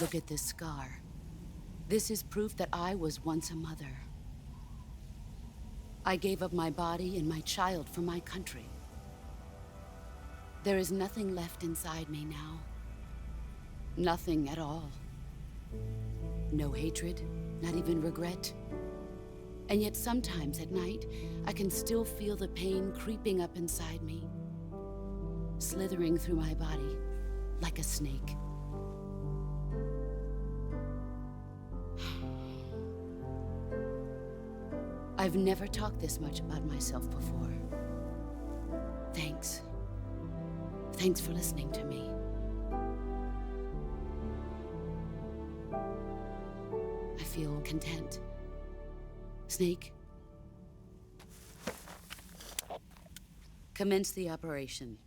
Look at this scar. This is proof that I was once a mother. I gave up my body and my child for my country. There is nothing left inside me now. Nothing at all. No hatred, not even regret. And yet sometimes at night, I can still feel the pain creeping up inside me, slithering through my body like a snake. I've never talked this much about myself before. Thanks. Thanks for listening to me. I feel content. Snake, commence the operation.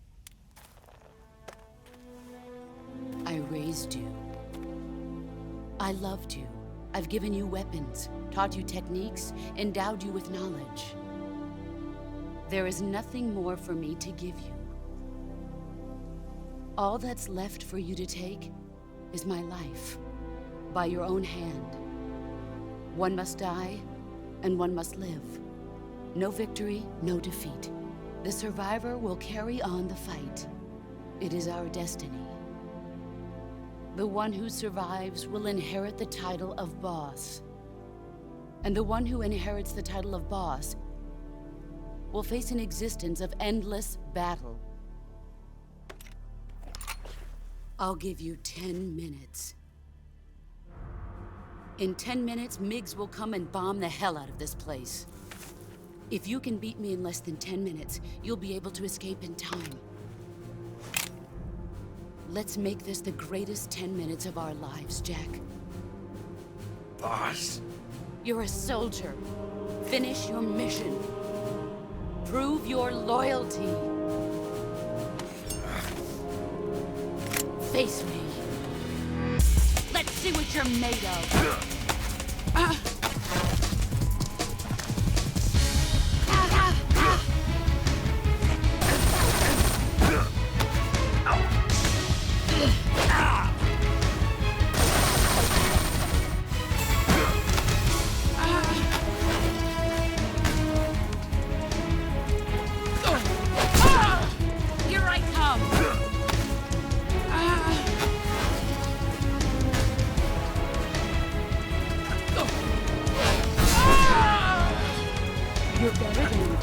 I raised you. I loved you. I've given you weapons, taught you techniques, endowed you with knowledge. There is nothing more for me to give you. All that's left for you to take is my life, by your own hand. One must die, and one must live. No victory, no defeat. The survivor will carry on the fight. It is our destiny. The one who survives will inherit the title of boss. And the one who inherits the title of boss will face an existence of endless battle. I'll give you 10 minutes. In 10 minutes, MiGs will come and bomb the hell out of this place. If you can beat me in less than 10 minutes, you'll be able to escape in time. Let's make this the greatest 10 minutes of our lives, Jack. Boss? You're a soldier. Finish your mission. Prove your loyalty. Face me. Let's see what you're made of. You're better than you do.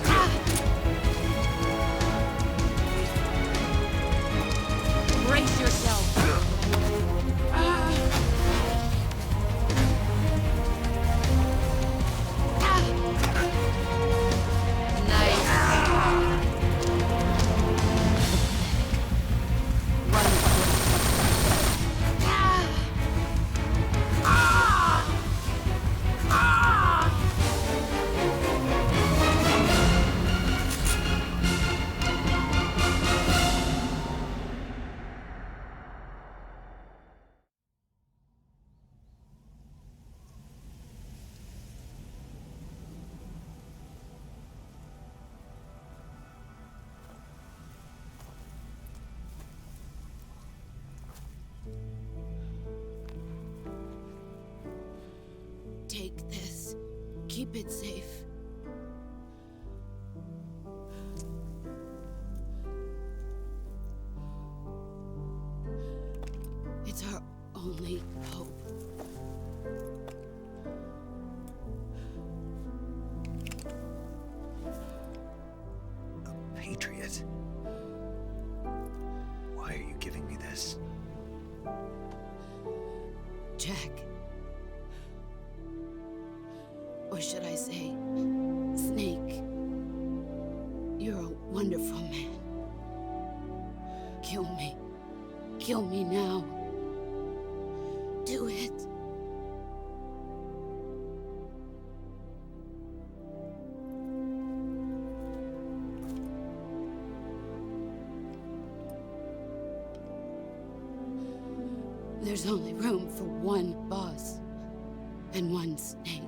Brace yourself. Nice. Run. Take this. Keep it safe. It's our only hope. A patriot? Why are you giving me this? Jack. Or should I say, Snake? You're a wonderful man. Kill me. Kill me now. Do it. There's only room for one boss and one snake.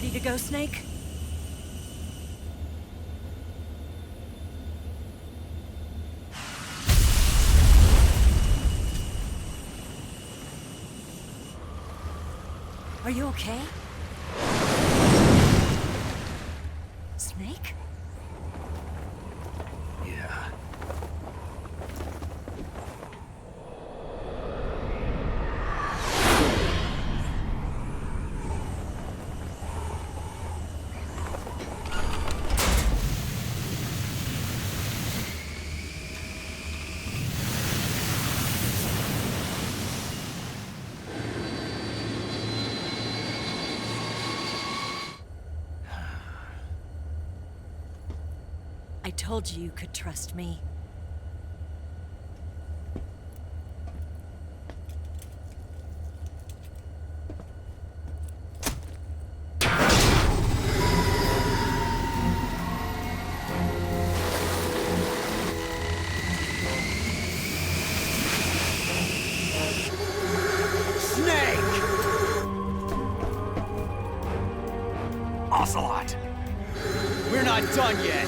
Ready to go, Snake? Are you okay? Snake? Yeah. I told you you could trust me. Ocelot! We're not done yet!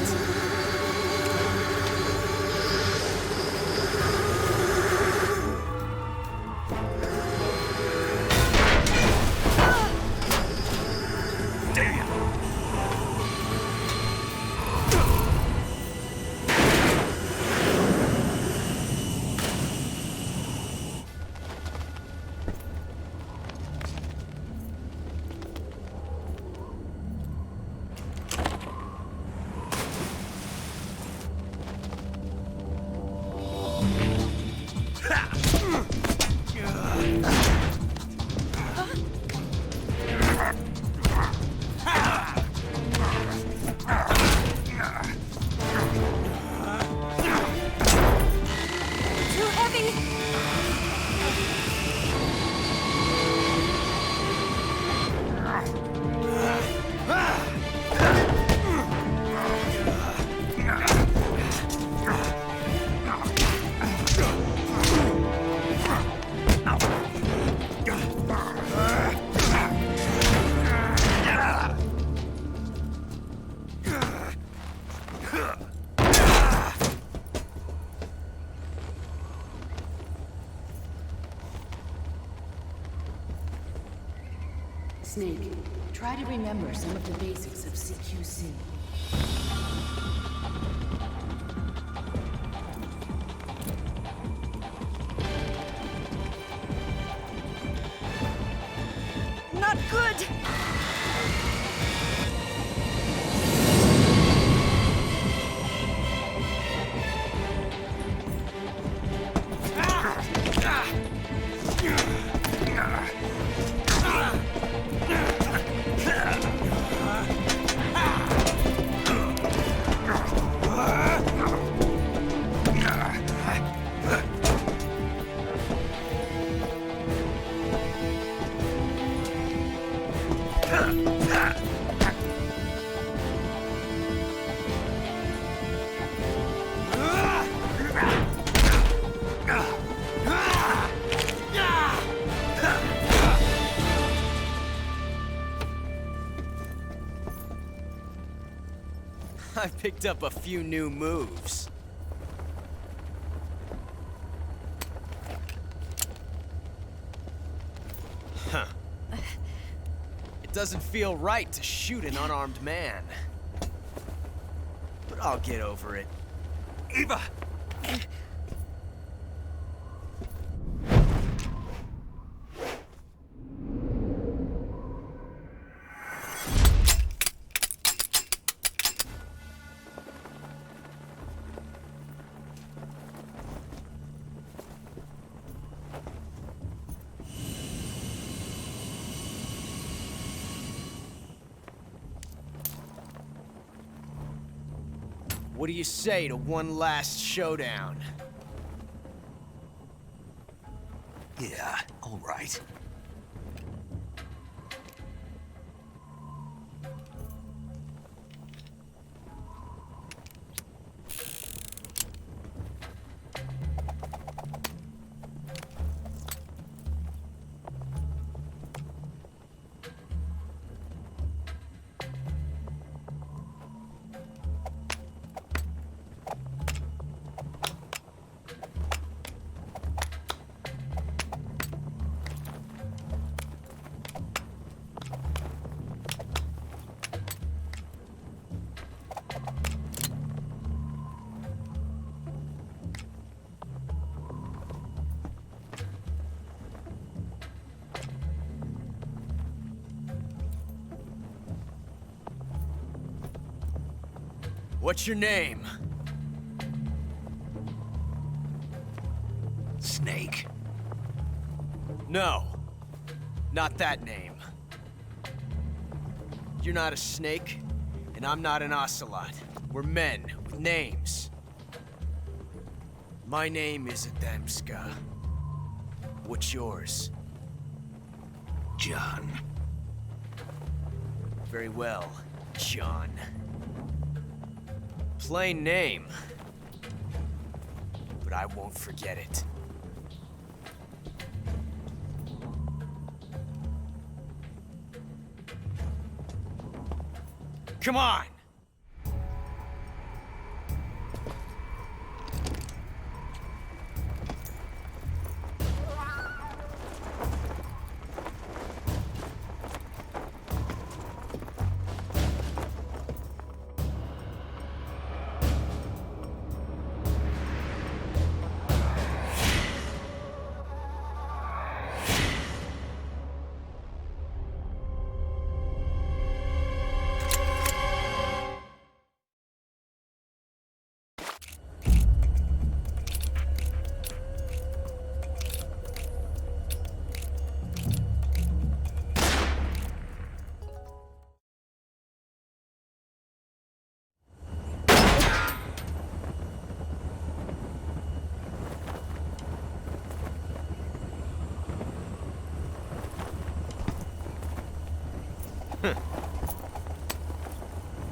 Snake, try to remember some of the basics of CQC. Not good! I picked up a few new moves. Huh. It doesn't feel right to shoot an unarmed man. But I'll get over it. Eva! What do you say to one last showdown? Yeah, all right. What's your name? Snake. No. Not that name. You're not a snake, and I'm not an ocelot. We're men with names. My name is Adamska. What's yours? John. Very well, John. Plain name. But I won't forget it. Come on!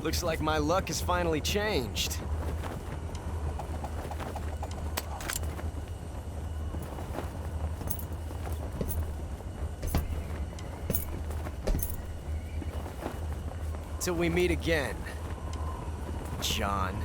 Looks like my luck has finally changed. Till we meet again, John.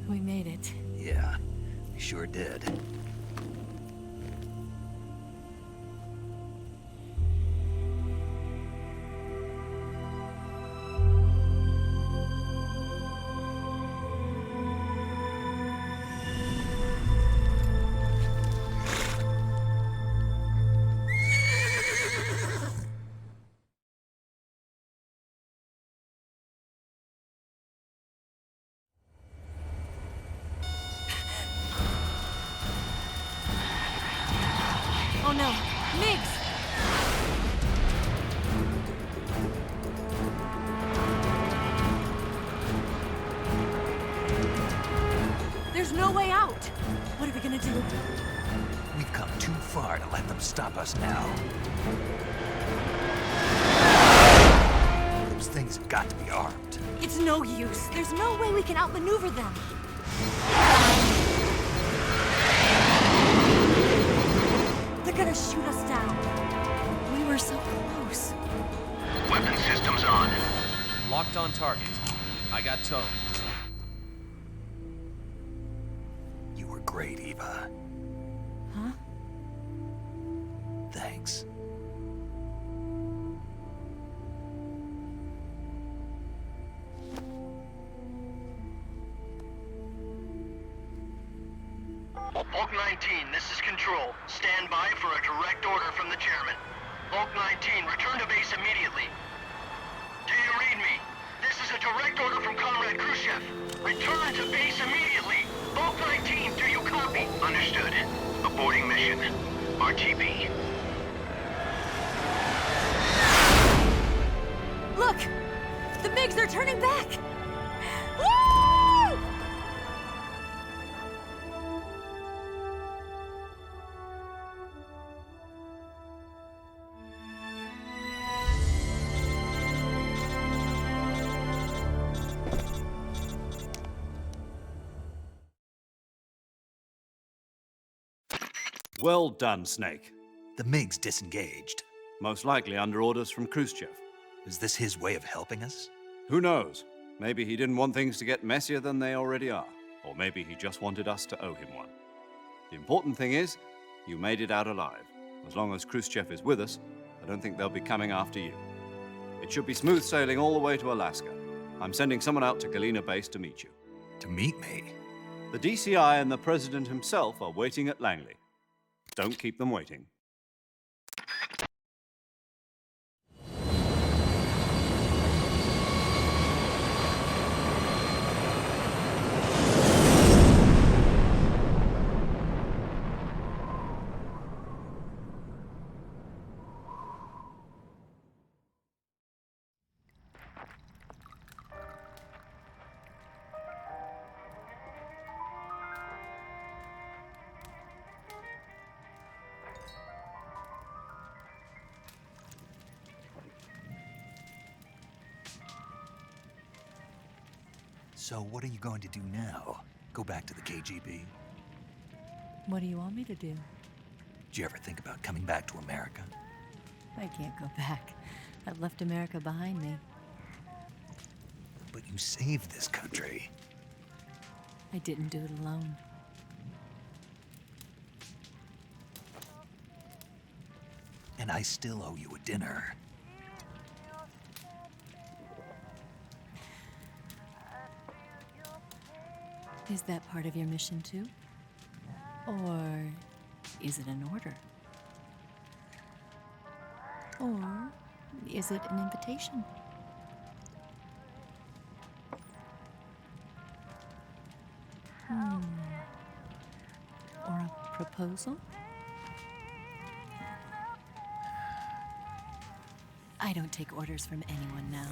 We made it. Yeah, we sure did. Oh no, Migs! There's no way out! What are we gonna do? We've come too far to let them stop us now. Those things have got to be armed. It's no use. There's no way we can outmaneuver them. They're gonna shoot us down. We were so close. Weapon systems on. Locked on target. I got towed. You were great, Eva. Huh? Thanks. Bulk 19, this is Control. Stand by for a direct order from the chairman. Bulk 19, return to base immediately. Do you read me? This is a direct order from Comrade Khrushchev. Return to base immediately. Bulk 19, do you copy? Understood. Aborting mission. RTB. Look! The MiGs are turning back! Woo! Well done, Snake. The MiG's disengaged. Most likely under orders from Khrushchev. Is this his way of helping us? Who knows? Maybe he didn't want things to get messier than they already are. Or maybe he just wanted us to owe him one. The important thing is, you made it out alive. As long as Khrushchev is with us, I don't think they'll be coming after you. It should be smooth sailing all the way to Alaska. I'm sending someone out to Galena Base to meet you. To meet me? The DCI and the President himself are waiting at Langley. Don't keep them waiting. So what are you going to do now? Go back to the KGB? What do you want me to do? Did you ever think about coming back to America? I can't go back. I've left America behind me. But you saved this country. I didn't do it alone. And I still owe you a dinner. Is that part of your mission too? Or is it an order? Or is it an invitation? Or a proposal? I don't take orders from anyone now.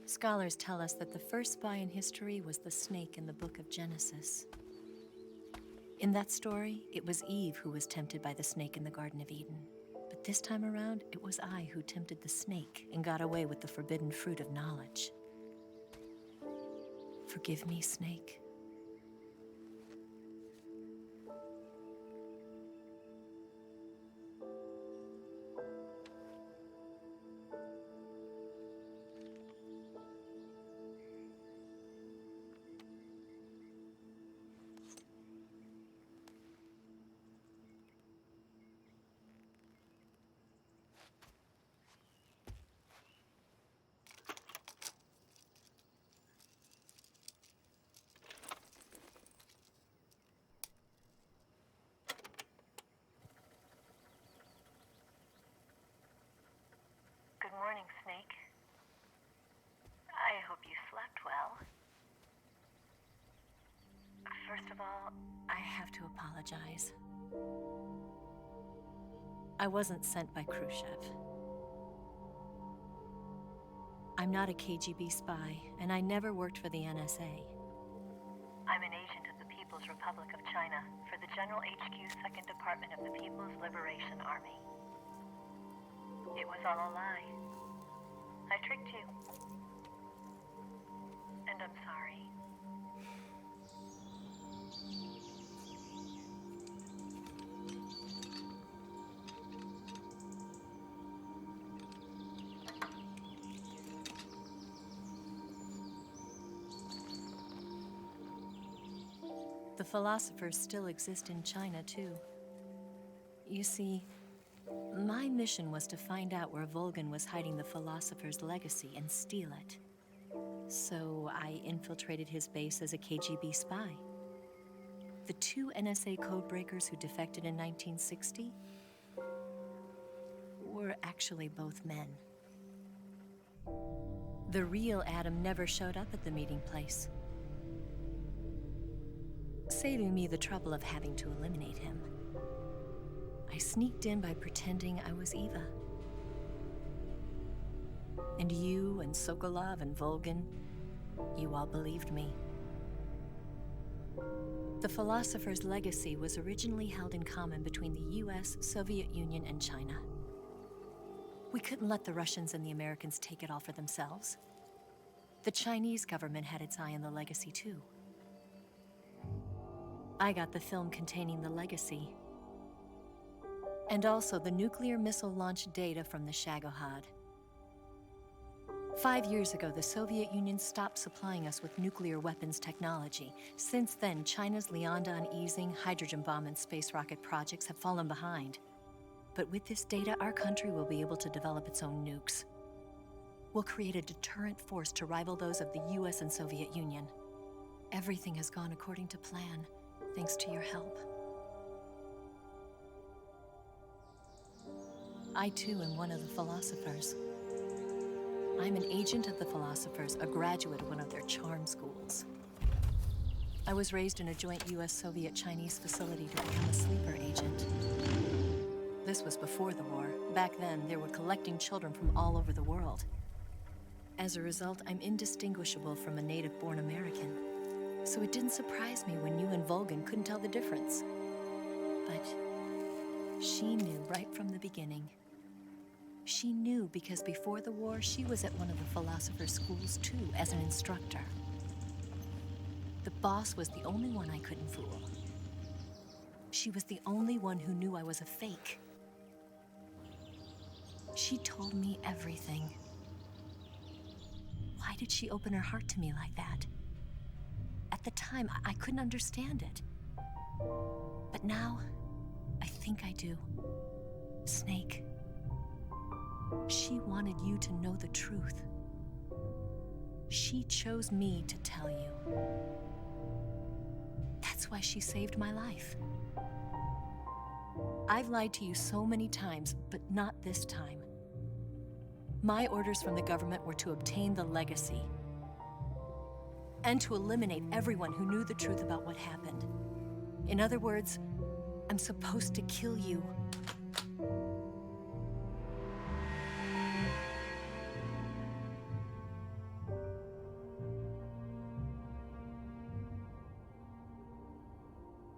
Scholars tell us that the first spy in history was the snake in the book of Genesis. In that story, it was Eve who was tempted by the snake in the Garden of Eden. But this time around, it was I who tempted the snake and got away with the forbidden fruit of knowledge. Forgive me, snake. Good morning, Snake. I hope you slept well. First of all, I have to apologize. I wasn't sent by Khrushchev. I'm not a KGB spy, and I never worked for the NSA. I'm an agent of the People's Republic of China for the General HQ 2nd Department of the People's Liberation Army. It was all a lie. I tricked you. And I'm sorry. The philosophers still exist in China, too. You see, my mission was to find out where Volgin was hiding the philosopher's legacy and steal it. So I infiltrated his base as a KGB spy. The 2 NSA codebreakers who defected in 1960 were actually both men. The real Adam never showed up at the meeting place, saving me the trouble of having to eliminate him. I sneaked in by pretending I was Eva. And you and Sokolov and Volgin, you all believed me. The philosopher's legacy was originally held in common between the US, Soviet Union, and China. We couldn't let the Russians and the Americans take it all for themselves. The Chinese government had its eye on the legacy, too. I got the film containing the legacy, and also the nuclear missile launch data from the Shagohod. 5 years ago, the Soviet Union stopped supplying us with nuclear weapons technology. Since then, China's Liaodong easing, hydrogen bomb, and space rocket projects have fallen behind. But with this data, our country will be able to develop its own nukes. We'll create a deterrent force to rival those of the US and Soviet Union. Everything has gone according to plan, thanks to your help. I, too, am one of the philosophers. I'm an agent of the philosophers, a graduate of one of their charm schools. I was raised in a joint US-Soviet-Chinese facility to become a sleeper agent. This was before the war. Back then, they were collecting children from all over the world. As a result, I'm indistinguishable from a native-born American. So it didn't surprise me when you and Volgin couldn't tell the difference. But she knew right from the beginning. She knew because before the war, she was at one of the philosopher's schools too, as an instructor. The boss was the only one I couldn't fool. She was the only one who knew I was a fake. She told me everything. Why did she open her heart to me like that? At the time, I couldn't understand it. But now, I think I do. Snake. She wanted you to know the truth. She chose me to tell you. That's why she saved my life. I've lied to you so many times, but not this time. My orders from the government were to obtain the legacy and to eliminate everyone who knew the truth about what happened. In other words, I'm supposed to kill you.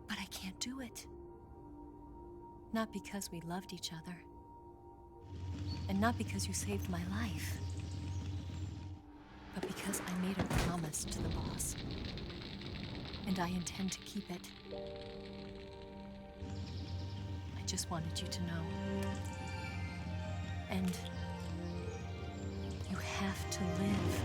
But I can't do it. Not because we loved each other. And not because you saved my life. But because I made a promise to the boss. And I intend to keep it. I just wanted you to know. And you have to live.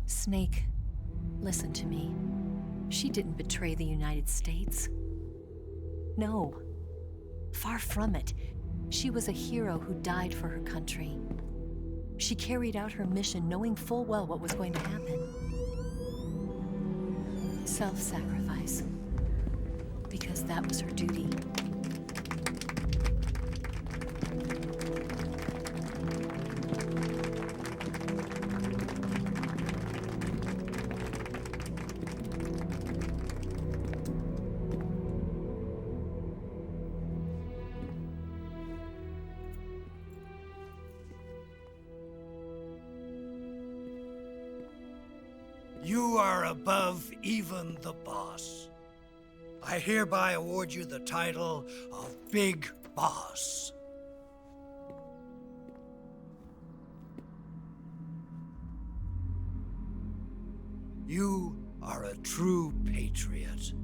Snake, Listen to me. She didn't betray the United States. No. Far from it. She was a hero who died for her country. She carried out her mission knowing full well what was going to happen. Self-sacrifice. Because that was her duty. You are above even the boss. I hereby award you the title of Big Boss. You are a true patriot.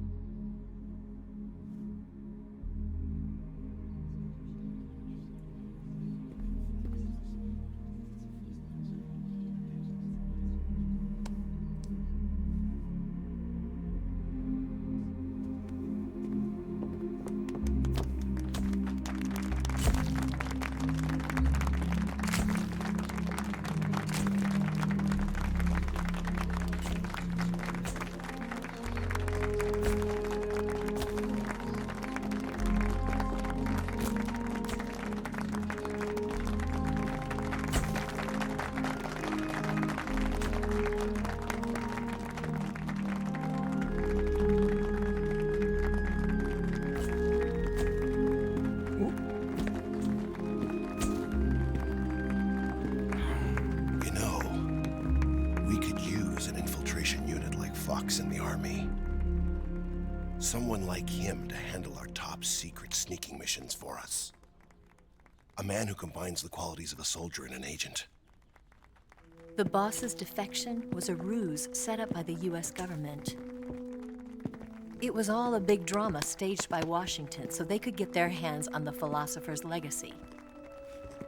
In the army. Someone like him to handle our top secret sneaking missions for us. A man who combines the qualities of a soldier and an agent. The boss's defection was a ruse set up by the US government. It was all a big drama staged by Washington so they could get their hands on the philosopher's legacy.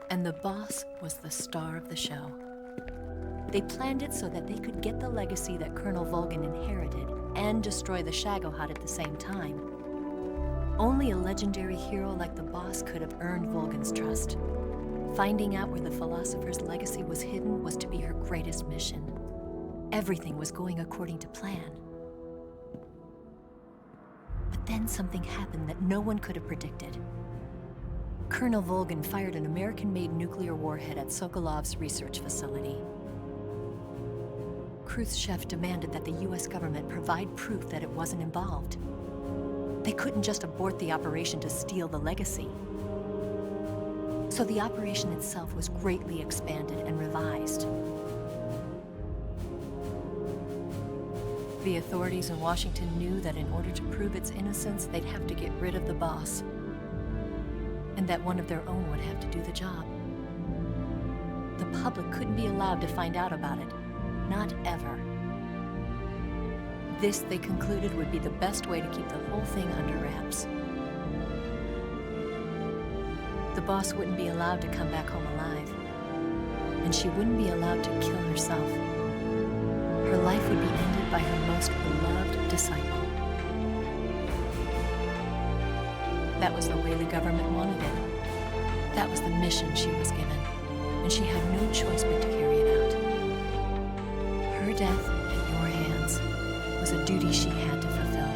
And the boss was the star of the show. They planned it so that they could get the legacy that Colonel Volgin inherited and destroy the Shagohod at the same time. Only a legendary hero like the boss could have earned Volgin's trust. Finding out where the philosopher's legacy was hidden was to be her greatest mission. Everything was going according to plan. But then something happened that no one could have predicted. Colonel Volgin fired an American-made nuclear warhead at Sokolov's research facility. Khrushchev demanded that the US government provide proof that it wasn't involved. They couldn't just abort the operation to steal the legacy. So the operation itself was greatly expanded and revised. The authorities in Washington knew that in order to prove its innocence, they'd have to get rid of the boss, and that one of their own would have to do the job. The public couldn't be allowed to find out about it. Not ever. This, they concluded, would be the best way to keep the whole thing under wraps. The boss wouldn't be allowed to come back home alive, and she wouldn't be allowed to kill herself. Her life would be ended by her most beloved disciple. That was the way the government wanted it. That was the mission she was given, and she had no choice but to carry it out. Her death at your hands was a duty she had to fulfill.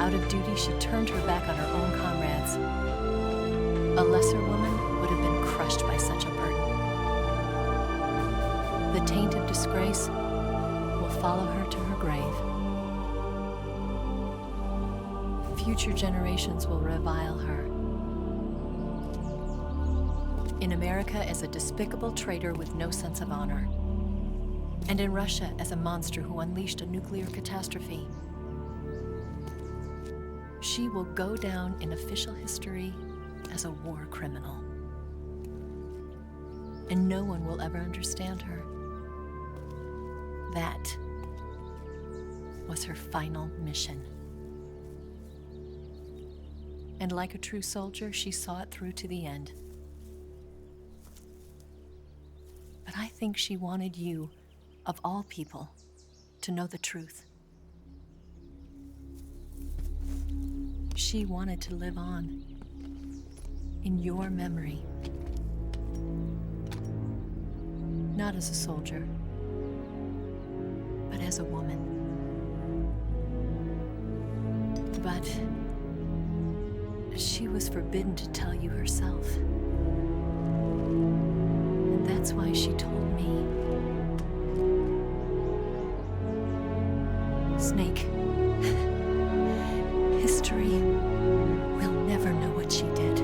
Out of duty, she turned her back on her own comrades. A lesser woman would have been crushed by such a burden. The taint of disgrace will follow her to her grave. Future generations will revile her. In America as a despicable traitor with no sense of honor. And in Russia as a monster who unleashed a nuclear catastrophe. She will go down in official history as a war criminal. And no one will ever understand her. That was her final mission. And like a true soldier, she saw it through to the end. But I think she wanted you of all people, to know the truth. She wanted to live on in your memory. Not as a soldier, but as a woman. But she was forbidden to tell you herself. And that's why she told me. Snake, history will never know what she did.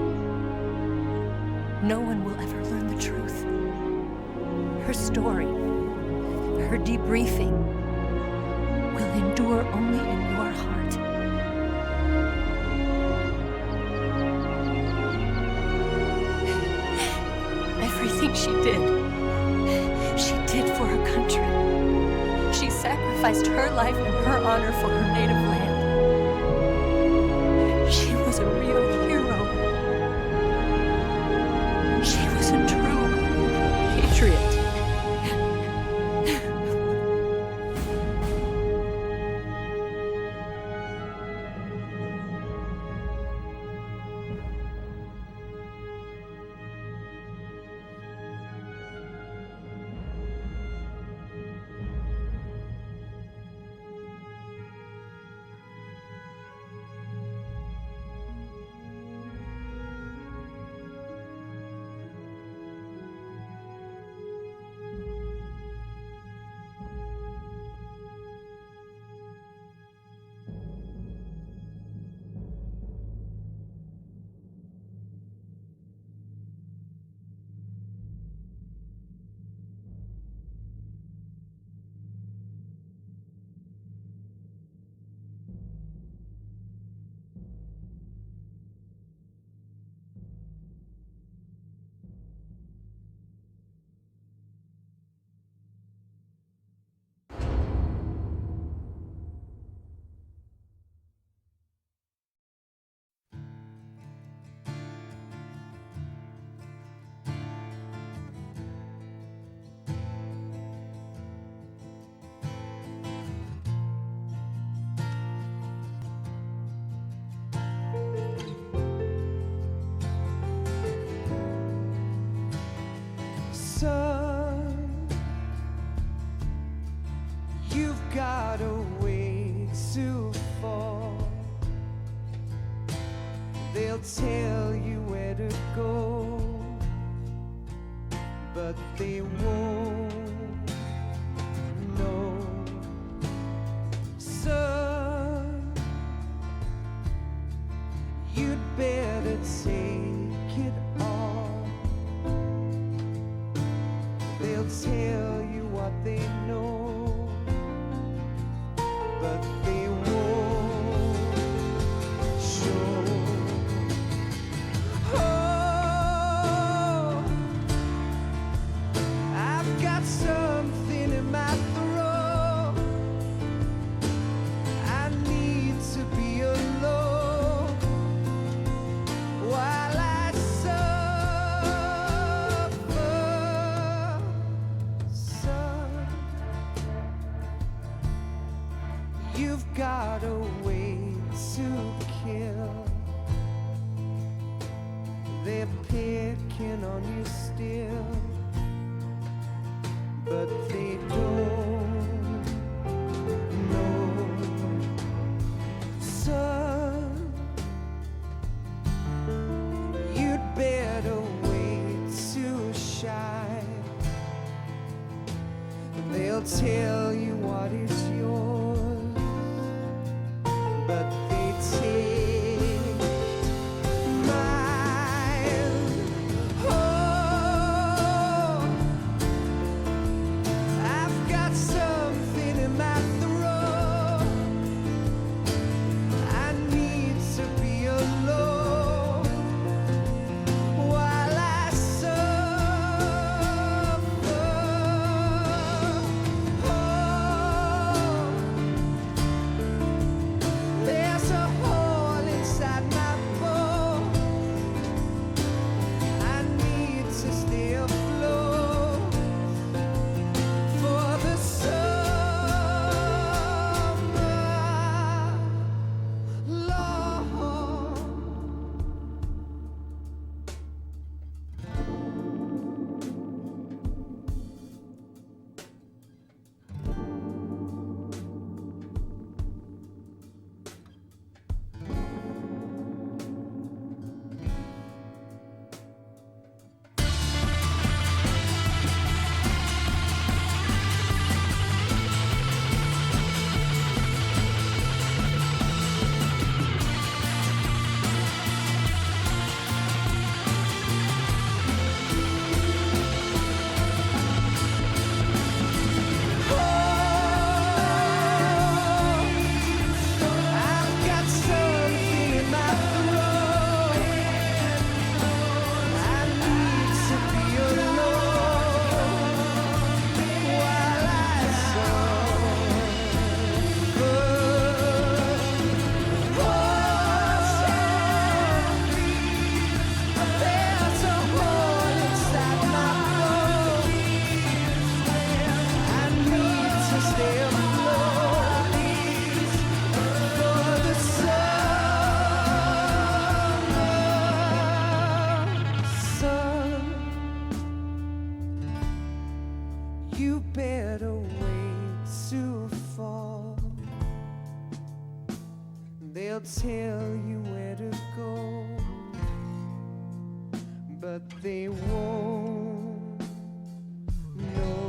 No one will ever learn the truth. Her story, her debriefing, will endure only in your heart. Everything she did for her country. She sacrificed her life and her honor for her native land. She was a real hero. She was a true patriot. Son, you've got a way to fall. They'll tell you where to go, but they won't know. Son, you'd better take it all. They'll tell you what they know, but they won't show. Oh, I've got something in my throat. I need to be alone while I suffer. Son, you've got a way to kill. They're picking on you still, but they don't know. Son, you'd better wait to shine. They'll tell you what is yours, but they take mine. Oh, I've got something in my throat. I need to be alone while I suffer. Oh, better way to fall. They'll tell you where to go, but they won't know.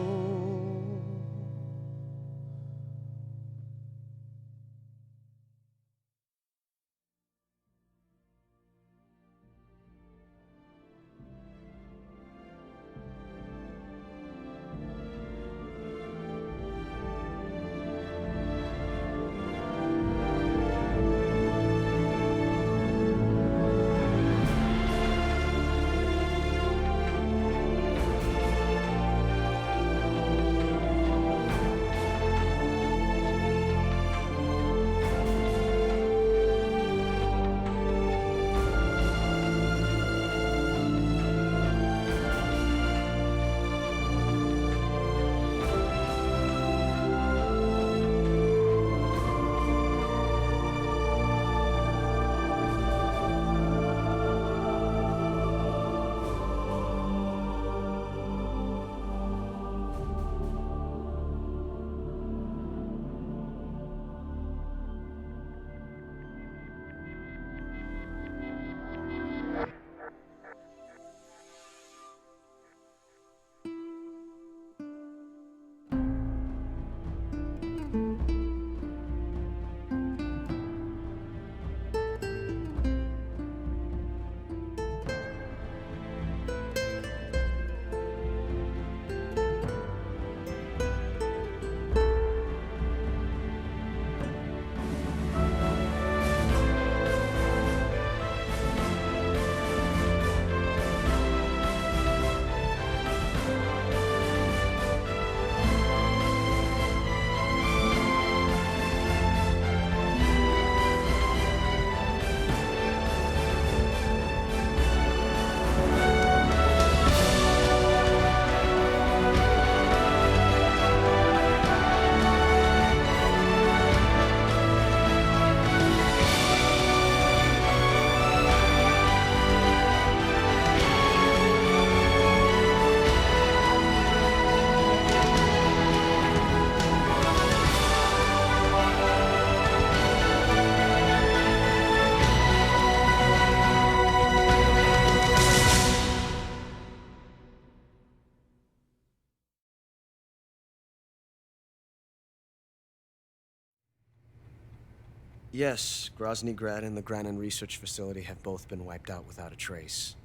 Yes, Grozny Grad and the Granin Research Facility have both been wiped out without a trace.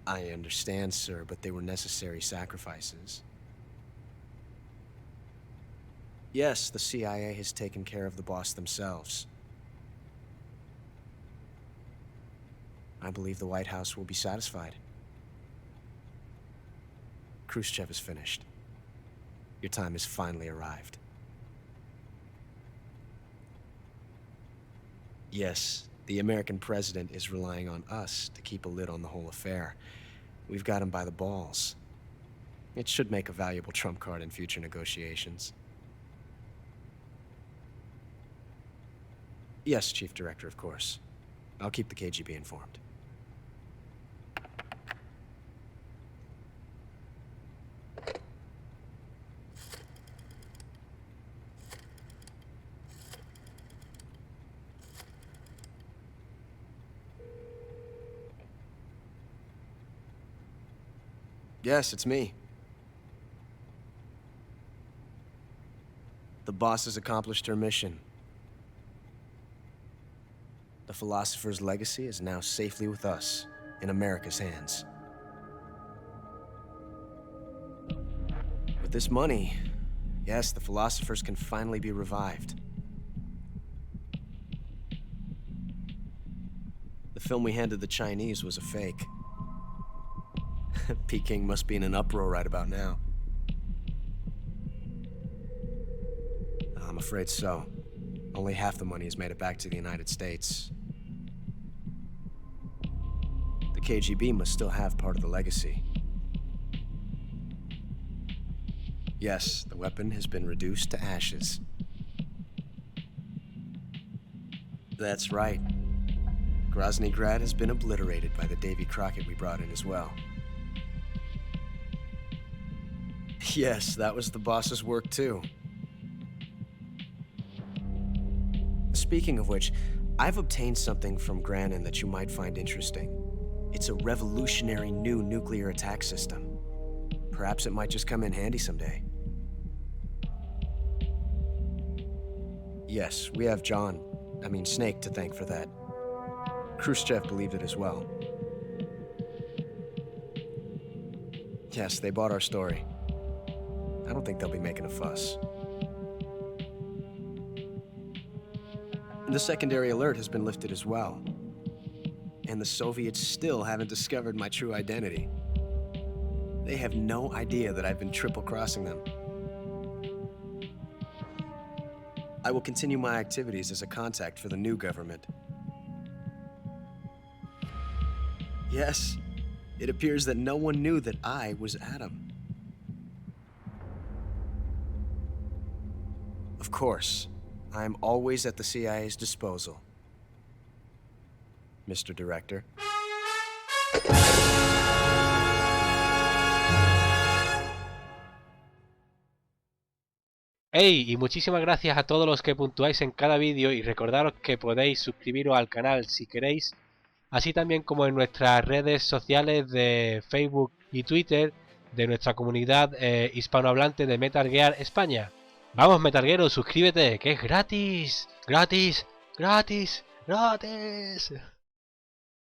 I understand, sir, but they were necessary sacrifices. Yes, the CIA has taken care of the boss themselves. I believe the White House will be satisfied. Khrushchev is finished. Your time has finally arrived. Yes, the American president is relying on us to keep a lid on the whole affair. We've got him by the balls. It should make a valuable trump card in future negotiations. Yes, Chief Director, of course. I'll keep the KGB informed. Yes, it's me. The boss has accomplished her mission. The philosopher's legacy is now safely with us, in America's hands. With this money, yes, the philosophers can finally be revived. The film we handed the Chinese was a fake. Peking must be in an uproar right about now. I'm afraid so. Only half the money has made it back to the United States. The KGB must still have part of the legacy. Yes, the weapon has been reduced to ashes. That's right. Grozny Grad has been obliterated by the Davy Crockett we brought in as well. Yes, that was the boss's work too. Speaking of which, I've obtained something from Granin that you might find interesting. It's a revolutionary new nuclear attack system. Perhaps it might just come in handy someday. Yes, we have Snake to thank for that. Khrushchev believed it as well. Yes, they bought our story. I don't think they'll be making a fuss. The secondary alert has been lifted as well. And the Soviets still haven't discovered my true identity. They have no idea that I've been triple-crossing them. I will continue my activities as a contact for the new government. Yes, it appears that no one knew that I was Adam. Of course, I am always at the CIA's disposal, Mr. Director. Hey, y muchísimas gracias a todos los que puntuáis en cada vídeo y recordaros que podéis suscribiros al canal si queréis, así también como en nuestras redes sociales de Facebook y Twitter de nuestra comunidad hispanohablante de Metal Gear España. Vamos, metalguero, suscríbete, que es gratis, gratis, gratis, gratis.